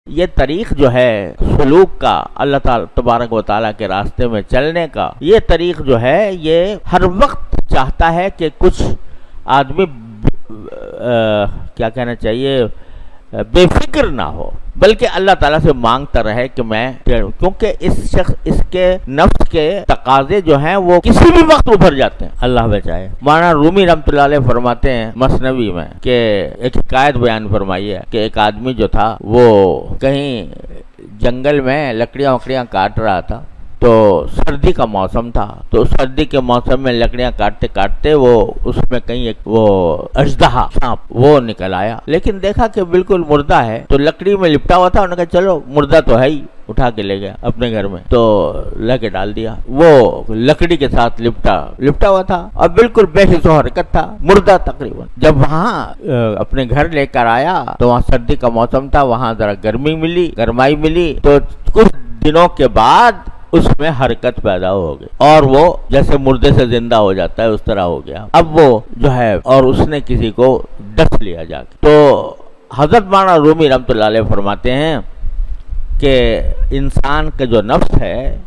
یہ طریق جو ہے سلوک کا، اللہ تعالیٰ تبارک و تعالیٰ کے راستے میں چلنے کا، یہ طریق جو ہے یہ ہر وقت چاہتا ہے کہ کچھ آدمی کیا کہنا چاہیے بے فکر نہ ہو، بلکہ اللہ تعالیٰ سے مانگتا رہے کہ میں، کیونکہ اس کے نفس کے تقاضے جو ہیں وہ کسی بھی وقت ابھر جاتے ہیں، اللہ بچائے۔ مولانا رومی رحمۃ اللہ علیہ فرماتے ہیں مثنوی میں کہ ایک حکایت بیان فرمائی ہے کہ ایک آدمی جو تھا وہ کہیں جنگل میں لکڑیاں وکڑیاں کاٹ رہا تھا، تو سردی کا موسم تھا، تو سردی کے موسم میں لکڑیاں کاٹتے کاٹتے وہ اس میں کہیں ایک وہ اژدہا سانپ وہ نکل آیا، لیکن دیکھا کہ بالکل مردہ ہے، تو لکڑی میں لپٹا ہوا تھا، انہوں نے کہا چلو مردہ تو ہے ہی، اٹھا کے لے گیا اپنے گھر میں، تو لے کے ڈال دیا۔ وہ لکڑی کے ساتھ لپٹا ہوا تھا اور بالکل بے حس و حرکت تھا، مردہ تقریباً۔ جب وہاں اپنے گھر لے کر آیا تو وہاں سردی کا موسم تھا، وہاں ذرا گرمائی ملی، تو کچھ دنوں کے بعد اس میں حرکت پیدا ہو گئی اور وہ جیسے مردے سے زندہ ہو جاتا ہے اس طرح ہو گیا۔ اب وہ جو ہے اور اس نے کسی کو ڈس لیا جا کے، تو حضرت مولانا رومی رحمۃ اللہ علیہ فرماتے ہیں کہ انسان کا جو نفس ہے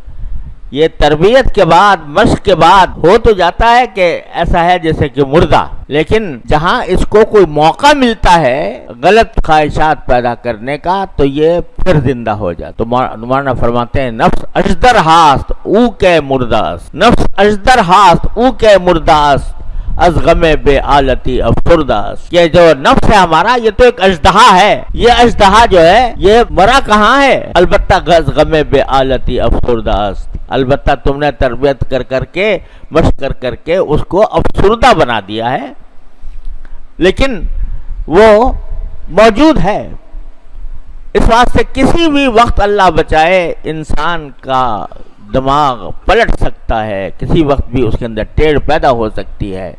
یہ تربیت کے بعد، مشق کے بعد ہو تو جاتا ہے کہ ایسا ہے جیسے کہ مردہ، لیکن جہاں اس کو کوئی موقع ملتا ہے غلط خواہشات پیدا کرنے کا تو یہ پھر زندہ ہو جاتا۔ تو مولانا فرماتے ہیں نفس اجدر ہاست او کے مرداست، نفس اجدر ہاست او کے مرداست از غم بے آلتی افسرداست۔ یہ جو نفس ہے ہمارا یہ تو ایک اژدہا ہے، یہ اژدہا جو ہے یہ مرا کہاں ہے، البتہ غم بے آلتی افسرداست، البتہ تم نے تربیت کر کے مشق کر کے اس کو افسردہ بنا دیا ہے، لیکن وہ موجود ہے۔ اس واسطے کسی بھی وقت اللہ بچائے انسان کا دماغ پلٹ سکتا ہے، کسی وقت بھی اس کے اندر ٹیڑھ پیدا ہو سکتی ہے،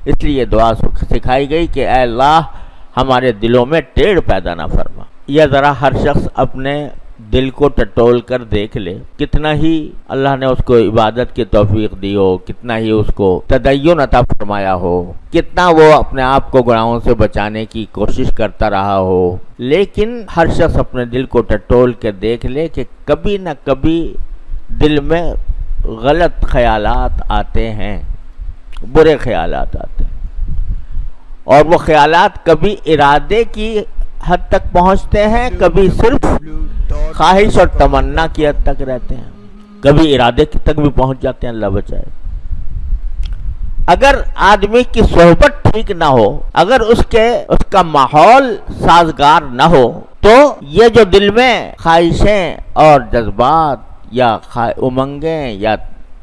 اس لیے دعا سکھائی گئی کہ اے اللہ ہمارے دلوں میں ٹیڑھ پیدا نہ فرما۔ یہ ذرا ہر شخص اپنے دل کو ٹٹول کر دیکھ لے، کتنا ہی اللہ نے اس کو عبادت کی توفیق دی ہو، کتنا ہی اس کو تدین عطا فرمایا ہو، کتنا وہ اپنے آپ کو گناہوں سے بچانے کی کوشش کرتا رہا ہو، لیکن ہر شخص اپنے دل کو ٹٹول کے دیکھ لے کہ کبھی نہ کبھی دل میں غلط خیالات آتے ہیں، برے خیالات آتے ہیں، اور وہ خیالات کبھی ارادے کی حد تک پہنچتے ہیں، کبھی صرف خواہش اور تمنا کی حد تک رہتے ہیں، کبھی ارادے تک بھی پہنچ جاتے ہیں، اللہ بچائے۔ اگر آدمی کی صحبت ٹھیک نہ ہو، اگر اس کا ماحول سازگار نہ ہو، تو یہ جو دل میں خواہشیں اور جذبات یا امنگیں یا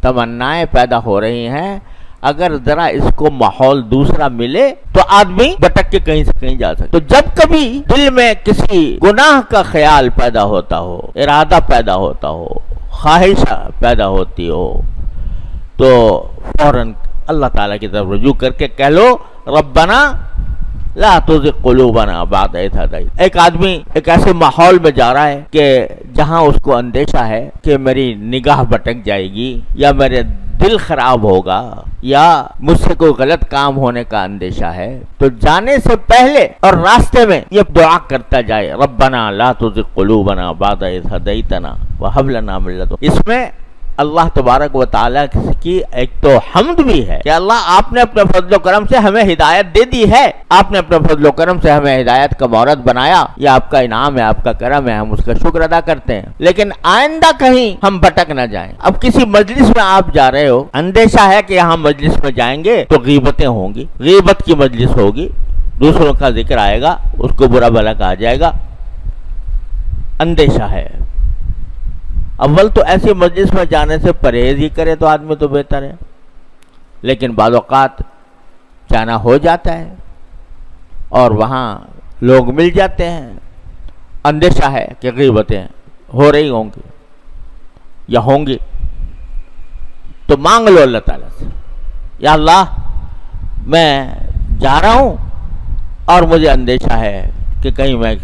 تمنائیں پیدا ہو رہی ہیں، اگر ذرا اس کو ماحول دوسرا ملے تو آدمی بھٹک کے کہیں سے کہیں جا سکتا۔ تو جب کبھی دل میں کسی گناہ کا خیال پیدا ہوتا ہو، ارادہ پیدا ہوتا ہو، خواہش پیدا ہوتی ہو، تو فوراً اللہ تعالیٰ کی طرف رجوع کر کے کہہ لو ربنا لا تزغ قلوبنا بعد اذ ہدیتنا۔ ایک آدمی ایک ایسے ماحول میں جا رہا ہے کہ جہاں اس کو اندیشہ ہے کہ میری نگاہ بھٹک جائے گی، یا میرے دل خراب ہوگا، یا مجھ سے کوئی غلط کام ہونے کا اندیشہ ہے، تو جانے سے پہلے اور راستے میں یہ دعا کرتا جائے ربنا لا تزغ قلوبنا بعد اذ ہدیتنا وہب لنا من لدنک۔ اس میں اللہ تبارک و تعالیٰ کی ایک تو حمد بھی ہے کہ اللہ آپ نے اپنے فضل و کرم سے ہمیں ہدایت دے دی ہے، آپ نے اپنے فضل و کرم سے ہمیں ہدایت کا مورد بنایا، یہ آپ کا انعام ہے، آپ کا کرم ہے، ہم اس کا شکر ادا کرتے ہیں، لیکن آئندہ کہیں ہم بھٹک نہ جائیں۔ اب کسی مجلس میں آپ جا رہے ہو، اندیشہ ہے کہ یہاں مجلس میں جائیں گے تو غیبتیں ہوں گی، غیبت کی مجلس ہوگی، دوسروں کا ذکر آئے گا، اس کو برا بھلا کہا جائے گا، اندیشہ ہے۔ اول تو ایسی مجلس میں جانے سے پرہیز ہی کرے تو آدمی تو بہتر ہے، لیکن بعض اوقات جانا ہو جاتا ہے اور وہاں لوگ مل جاتے ہیں، اندیشہ ہے کہ غیبتیں ہو رہی ہوں گی یا ہوں گی، تو مانگ لو اللہ تعالیٰ سے یا اللہ میں جا رہا ہوں اور مجھے اندیشہ ہے کہ کہیں میں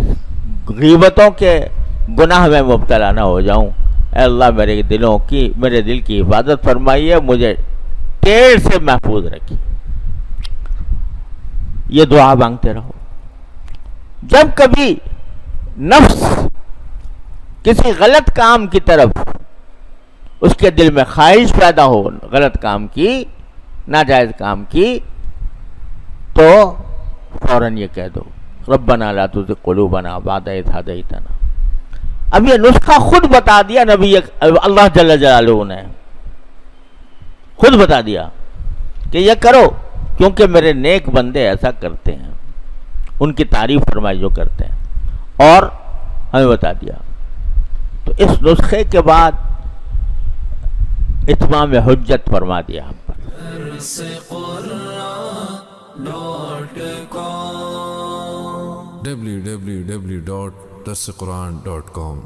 غیبتوں کے گناہ میں مبتلا نہ ہو جاؤں، اے اللہ میرے دل کی حفاظت فرمائیے، مجھے ٹیڑھ سے محفوظ رکھیے۔ یہ دعا مانگتے رہو۔ جب کبھی نفس کسی غلط کام کی طرف اس کے دل میں خواہش پیدا ہو غلط کام کی، ناجائز کام کی، تو فوراً یہ کہہ دو ربنا لا تزغ قلوبنا بعد اذ ہدیتنا۔ اب یہ نسخہ خود بتا دیا نبی اللہ جل جلالہ نے، خود بتا دیا کہ یہ کرو، کیونکہ میرے نیک بندے ایسا کرتے ہیں، ان کی تعریف فرمائی جو کرتے ہیں، اور ہمیں بتا دیا۔ تو اس نسخے کے بعد اتمام حجت فرما دیا ہم پر۔ www.darsequran.com